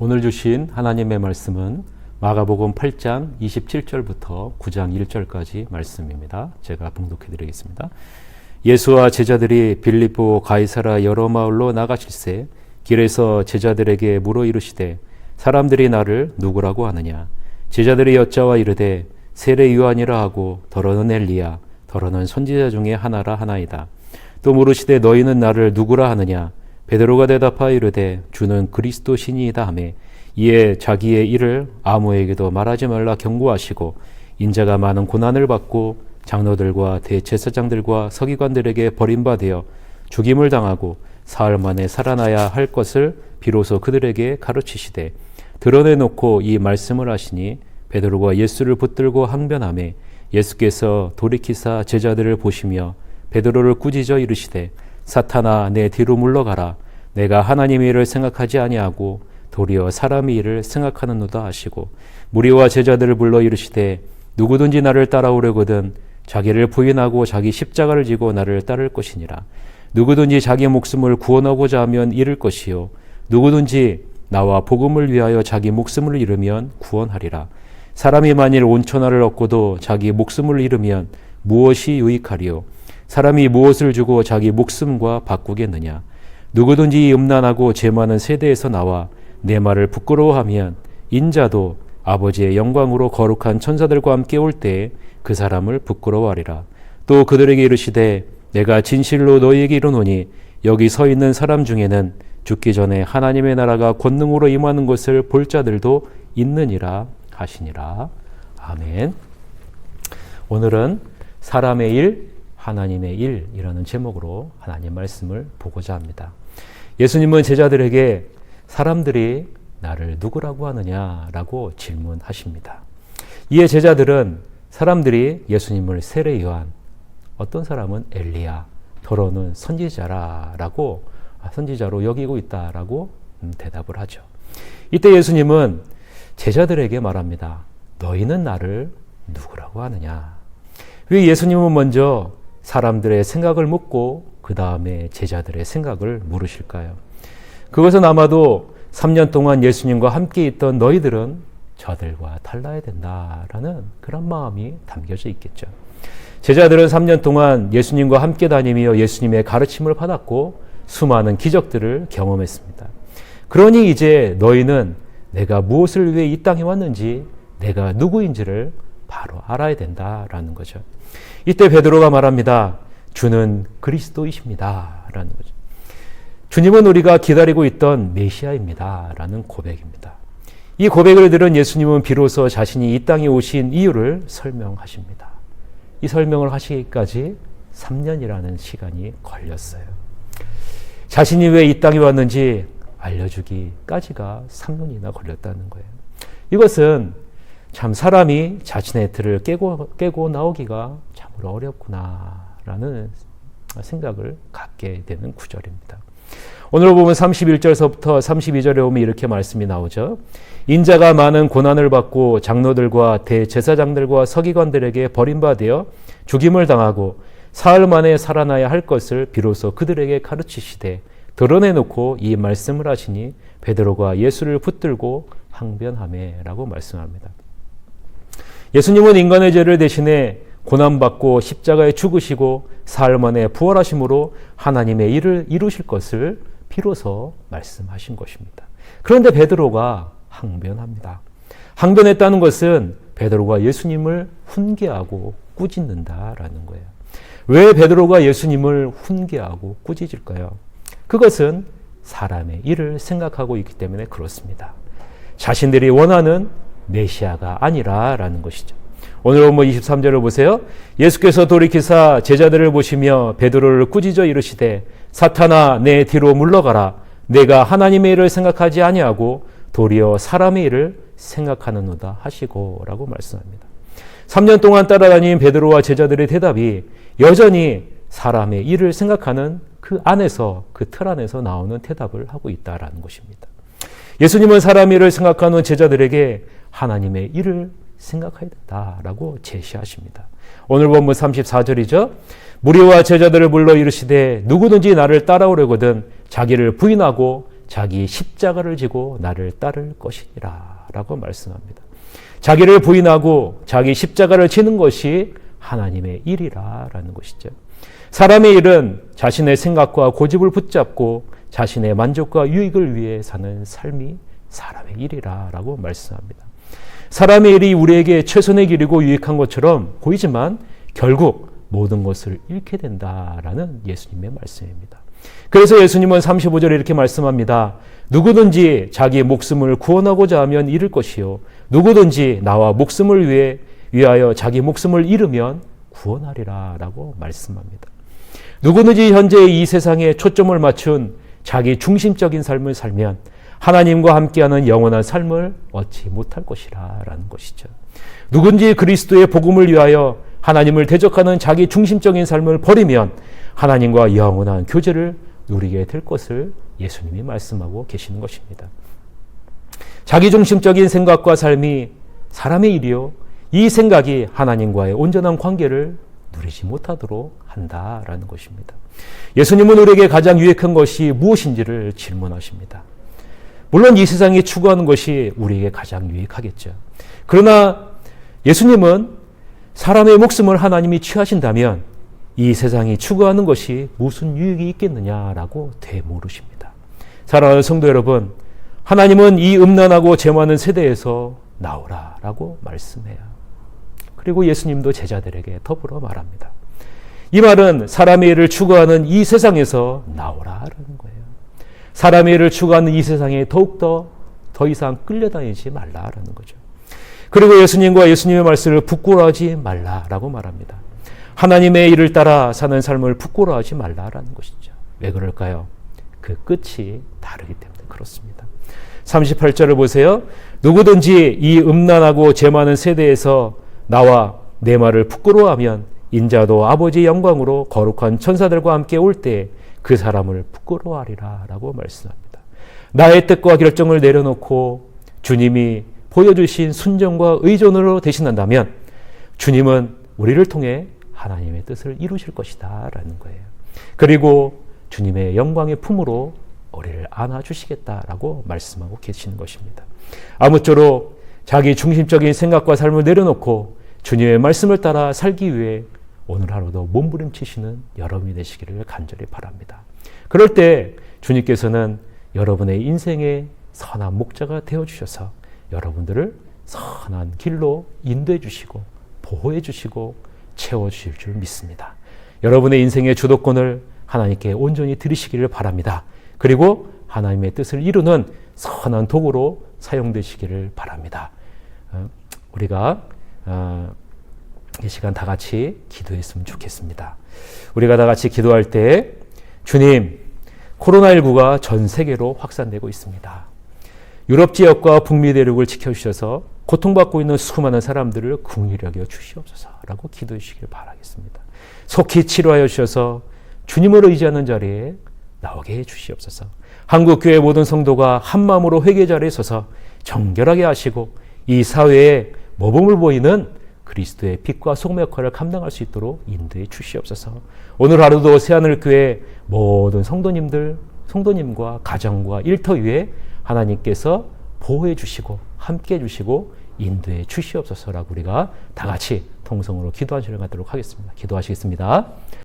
오늘 주신 하나님의 말씀은 마가복음 8장 27절부터 9장 1절까지 말씀입니다. 제가 봉독해 드리겠습니다. 예수와 제자들이 빌립보 가이사라 여러 마을로 나가실새 길에서 제자들에게 물어 이르시되 사람들이 나를 누구라고 하느냐? 제자들이 여짜와 이르되 세례 요한이라 하고 더러는 엘리야 더러는 선지자 중에 하나라 하나이다. 또 물으시되 너희는 나를 누구라 하느냐? 베드로가 대답하여 이르되 주는 그리스도 신이이다 하며 이에 자기의 일을 아무에게도 말하지 말라 경고하시고 인자가 많은 고난을 받고 장로들과 대제사장들과 서기관들에게 버림받아 죽임을 당하고 사흘 만에 살아나야 할 것을 비로소 그들에게 가르치시되 드러내놓고 이 말씀을 하시니 베드로가 예수를 붙들고 항변하며 예수께서 돌이키사 제자들을 보시며 베드로를 꾸짖어 이르시되 사탄아 내 뒤로 물러가라. 내가 하나님의 일을 생각하지 아니하고 도리어 사람의 일을 생각하는도다 하시고 무리와 제자들을 불러 이르시되 누구든지 나를 따라오려거든 자기를 부인하고 자기 십자가를 지고 나를 따를 것이니라. 누구든지 자기 목숨을 구원하고자 하면 잃을 것이요 누구든지 나와 복음을 위하여 자기 목숨을 잃으면 구원하리라. 사람이 만일 온 천하를 얻고도 자기 목숨을 잃으면 무엇이 유익하리요? 사람이 무엇을 주고 자기 목숨과 바꾸겠느냐? 누구든지 음란하고 죄 많은 세대에서 나와 내 말을 부끄러워하면 인자도 아버지의 영광으로 거룩한 천사들과 함께 올 때에 그 사람을 부끄러워하리라. 또 그들에게 이르시되 내가 진실로 너희에게 이르노니 여기 서 있는 사람 중에는 죽기 전에 하나님의 나라가 권능으로 임하는 것을 볼 자들도 있느니라 하시니라. 아멘. 오늘은 사람의 일, 하나님의 일이라는 제목으로 하나님 말씀을 보고자 합니다. 예수님은 제자들에게 사람들이 나를 누구라고 하느냐라고 질문하십니다. 이에 제자들은 사람들이 예수님을 세례 요한, 어떤 사람은 엘리야, 더러는 선지자로 여기고 있다라고 대답을 하죠. 이때 예수님은 제자들에게 말합니다. 너희는 나를 누구라고 하느냐? 왜 예수님은 먼저 사람들의 생각을 묻고 그 다음에 제자들의 생각을 물으실까요? 그것은 아마도 3년 동안 예수님과 함께 있던 너희들은 저들과 달라야 된다라는 그런 마음이 담겨져 있겠죠. 제자들은 3년 동안 예수님과 함께 다니며 예수님의 가르침을 받았고 수많은 기적들을 경험했습니다. 그러니 이제 너희는 내가 무엇을 위해 이 땅에 왔는지 내가 누구인지를 바로 알아야 된다라는 거죠. 이때 베드로가 말합니다. 주는 그리스도이십니다 라는 거죠. 주님은 우리가 기다리고 있던 메시아입니다 라는 고백입니다. 이 고백을 들은 예수님은 비로소 자신이 이 땅에 오신 이유를 설명하십니다. 이 설명을 하시기까지 3년이라는 시간이 걸렸어요. 자신이 왜 이 땅에 왔는지 알려주기까지가 3년이나 걸렸다는 거예요. 이것은 참 사람이 자신의 틀을 깨고 나오기가 참으로 어렵구나라는 생각을 갖게 되는 구절입니다. 오늘 보면 31절서부터 32절에 오면 이렇게 말씀이 나오죠. 인자가 많은 고난을 받고 장로들과 대제사장들과 서기관들에게 버림받아 죽임을 당하고 사흘 만에 살아나야 할 것을 비로소 그들에게 가르치시되 드러내놓고 이 말씀을 하시니 베드로가 예수를 붙들고 항변하매라고 말씀합니다. 예수님은 인간의 죄를 대신해 고난받고 십자가에 죽으시고 사흘 만에 부활하심으로 하나님의 일을 이루실 것을 비로소 말씀하신 것입니다. 그런데 베드로가 항변합니다. 항변했다는 것은 베드로가 예수님을 훈계하고 꾸짖는다라는 거예요. 왜 베드로가 예수님을 훈계하고 꾸짖을까요? 그것은 사람의 일을 생각하고 있기 때문에 그렇습니다. 자신들이 원하는 메시아가 아니라라는 것이죠. 오늘 본문 23절을 보세요. 예수께서 돌이키사 제자들을 보시며 베드로를 꾸짖어 이르시되 사탄아 내 뒤로 물러가라. 내가 하나님의 일을 생각하지 아니하고 도리어 사람의 일을 생각하는도다 하시고 라고 말씀합니다. 3년 동안 따라다닌 베드로와 제자들의 대답이 여전히 사람의 일을 생각하는 그 안에서, 그 틀 안에서 나오는 대답을 하고 있다라는 것입니다. 예수님은 사람의 일을 생각하는 제자들에게 하나님의 일을 생각해야 된다라고 제시하십니다. 오늘 본문 34절이죠. 무리와 제자들을 불러 이르시되 누구든지 나를 따라오려거든 자기를 부인하고 자기 십자가를 지고 나를 따를 것이니라 라고 말씀합니다. 자기를 부인하고 자기 십자가를 지는 것이 하나님의 일이라 라는 것이죠. 사람의 일은 자신의 생각과 고집을 붙잡고 자신의 만족과 유익을 위해 사는 삶이 사람의 일이라 라고 말씀합니다. 사람의 일이 우리에게 최선의 길이고 유익한 것처럼 보이지만 결국 모든 것을 잃게 된다라는 예수님의 말씀입니다. 그래서 예수님은 35절에 이렇게 말씀합니다. 누구든지 자기 목숨을 구원하고자 하면 잃을 것이요 누구든지 나와 목숨을 위하여 자기 목숨을 잃으면 구원하리라 라고 말씀합니다. 누구든지 현재 이 세상에 초점을 맞춘 자기 중심적인 삶을 살면 하나님과 함께하는 영원한 삶을 얻지 못할 것이라 라는 것이죠. 누군지 그리스도의 복음을 위하여 하나님을 대적하는 자기 중심적인 삶을 버리면 하나님과 영원한 교제를 누리게 될 것을 예수님이 말씀하고 계시는 것입니다. 자기 중심적인 생각과 삶이 사람의 일이요 이 생각이 하나님과의 온전한 관계를 누리지 못하도록 한다라는 것입니다. 예수님은 우리에게 가장 유익한 것이 무엇인지를 질문하십니다. 물론 이 세상이 추구하는 것이 우리에게 가장 유익하겠죠. 그러나 예수님은 사람의 목숨을 하나님이 취하신다면 이 세상이 추구하는 것이 무슨 유익이 있겠느냐라고 되물으십니다. 사랑하는 성도 여러분, 하나님은 이 음란하고 죄 많은 세대에서 나오라라고 말씀해요. 그리고 예수님도 제자들에게 더불어 말합니다. 이 말은 사람의 일을 추구하는 이 세상에서 나오라라는 거예요. 사람의 일을 추구하는 이 세상에 더욱더 더 이상 끌려다니지 말라라는 거죠. 그리고 예수님과 예수님의 말씀을 부끄러워하지 말라라고 말합니다. 하나님의 일을 따라 사는 삶을 부끄러워하지 말라라는 것이죠. 왜 그럴까요? 그 끝이 다르기 때문에 그렇습니다. 38절을 보세요. 누구든지 이 음란하고 죄 많은 세대에서 나와 내 말을 부끄러워하면 인자도 아버지의 영광으로 거룩한 천사들과 함께 올 때 그 사람을 부끄러워하리라 라고 말씀합니다. 나의 뜻과 결정을 내려놓고 주님이 보여주신 순종과 의존으로 대신한다면 주님은 우리를 통해 하나님의 뜻을 이루실 것이다 라는 거예요. 그리고 주님의 영광의 품으로 우리를 안아주시겠다라고 말씀하고 계시는 것입니다. 아무쪼록 자기 중심적인 생각과 삶을 내려놓고 주님의 말씀을 따라 살기 위해 오늘 하루도 몸부림치시는 여러분이 되시기를 간절히 바랍니다. 그럴 때 주님께서는 여러분의 인생의 선한 목자가 되어주셔서 여러분들을 선한 길로 인도해 주시고 보호해 주시고 채워주실 줄 믿습니다. 여러분의 인생의 주도권을 하나님께 온전히 드리시기를 바랍니다. 그리고 하나님의 뜻을 이루는 선한 도구로 사용되시기를 바랍니다. 우리가 이 시간 다 같이 기도했으면 좋겠습니다. 우리가 다 같이 기도할 때 주님, 코로나19가 전 세계로 확산되고 있습니다. 유럽 지역과 북미 대륙을 지켜주셔서 고통받고 있는 수많은 사람들을 긍휼히 여겨 주시옵소서라고 기도해 주시길 바라겠습니다. 속히 치료하여 주셔서 주님을 의지하는 자리에 나오게 해 주시옵소서. 한국교회 모든 성도가 한마음으로 회개 자리에 서서 정결하게 하시고 이 사회에 모범을 보이는 그리스도의 빛과 소금 역할을 감당할 수 있도록 인도해 주시옵소서. 오늘 하루도 새하늘교회 모든 성도님과 가정과 일터 위에 하나님께서 보호해 주시고 함께 해 주시고 인도해 주시옵소서라고 우리가 다 같이 통성으로 기도하시러 가도록 하겠습니다. 기도하시겠습니다.